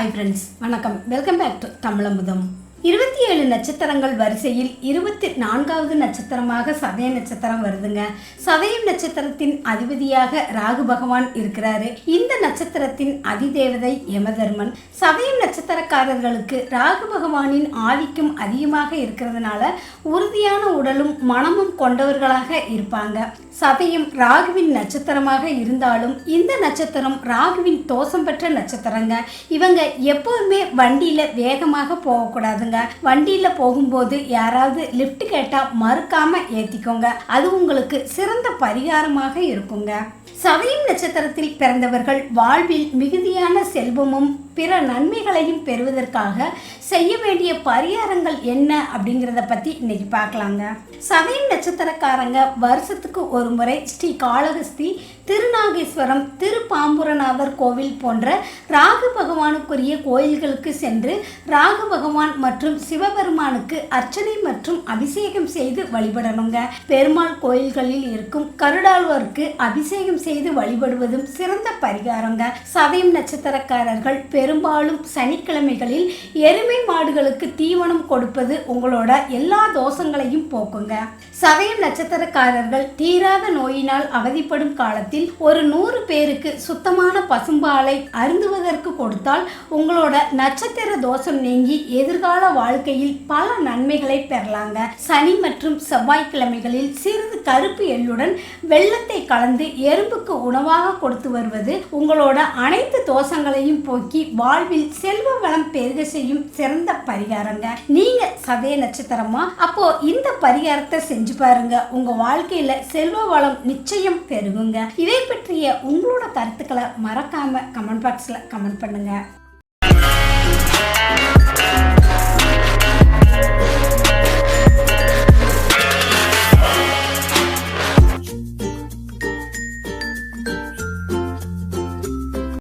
Hi friends, வணக்கம். Welcome back to Tamizhamudham. 27 நட்சத்திரங்கள் வரிசையில் 24வது நட்சத்திரமாக சதய நட்சத்திரம் வருதுங்க. சதயம் நட்சத்திரத்தின் அதிபதியாக ராகு பகவான் இருக்கிறாரு. இந்த நட்சத்திரத்தின் அதிதேவதை யமதர்மன். சதயம் நட்சத்திரக்காரர்களுக்கு ராகு பகவானின் ஆதிக்கம் அதிகமாக இருக்கிறதுனால உறுதியான உடலும் மனமும் கொண்டவர்களாக இருப்பாங்க. சதயம் ராகுவின் நட்சத்திரமாக இருந்தாலும் இந்த நட்சத்திரம் ராகுவின் தோஷம் பெற்ற நட்சத்திரங்க. இவங்க எப்போதுமே வண்டியில வேகமாக போகக்கூடாதுங்க. வண்டியில போகும்போது யாராவது லிஃப்ட் கேட்டா மறுக்காம ஏத்திக்கோங்க. அது உங்களுக்கு சிறந்த பரிகாரமாக இருக்குங்க. சதயம் நட்சத்திரத்தில் பிறந்தவர்கள் வாழ்வில் மிகுதியான செல்வமும் பிற நன்மைகளையும் பெறுவதற்காக செய்ய வேண்டிய பரிகாரங்கள் என்ன அப்படிங்கிறத பற்றி இன்னைக்கு பார்க்கலாங்க. சதயம் நட்சத்திரக்காரங்க வருஷத்துக்கு ஒரு முறை ஸ்ரீ காளஹஸ்தி, திருநாகேஸ்வரம், திருப்பாம்புரநாதர் கோவில் போன்ற ராகு பகவானுக்குரிய கோயில்களுக்கு சென்று ராகு பகவான் மற்றும் சிவபெருமானுக்கு அர்ச்சனை மற்றும் அபிஷேகம் செய்து வழிபடணுங்க. பெருமாள் கோயில்களில் இருக்கும் கருடாழ்வாருக்கு அபிஷேகம் செய்து வழிபடுவதும் சிறந்த பரிகாரங்க. சதயம் நட்சத்திரக்காரர்கள் பெரும்பாலும் சனிக்கிழமைகளில் எருமை மாடுகளுக்கு தீவனம் கொடுப்பது உங்களோட எல்லா தோஷங்களையும் போக்குங்க. சதயம் நட்சத்திரக்காரர்கள் தீராத நோயினால் அவதிப்படும் காலத்தில் ஒரு 100 பேருக்கு சுத்தமான பசும்பாலை அருந்துவதற்கு கொடுத்தால் உங்களோட நட்சத்திர தோஷம் நீங்கி எதிர்கால வாழ்க்கையில் பல நன்மைகளை பெறலாங்க. சனி மற்றும் செவ்வாய்க்கிழமைகளில் சிறிது கருப்பு எள்ளுடன் வெள்ளத்தை கலந்து எறும்புக்கு உணவாக கொடுத்து வருவது உங்களோட அனைத்து தோஷங்களையும் போக்கி வாழ்வில் செல்வ வளம் பெருக செய்யும் சிறந்த பரிகாரங்க. நீங்க சதய நட்சத்திரமா? அப்போ இந்த பரிகாரத்தை செஞ்சு பாருங்க. உங்க வாழ்க்கையில செல்வ வளம் நிச்சயம் பெருகுங்க. இதை பற்றிய உங்களோட கருத்துக்களை மறக்காம கமெண்ட் பாக்ஸ்ல கமெண்ட் பண்ணுங்க.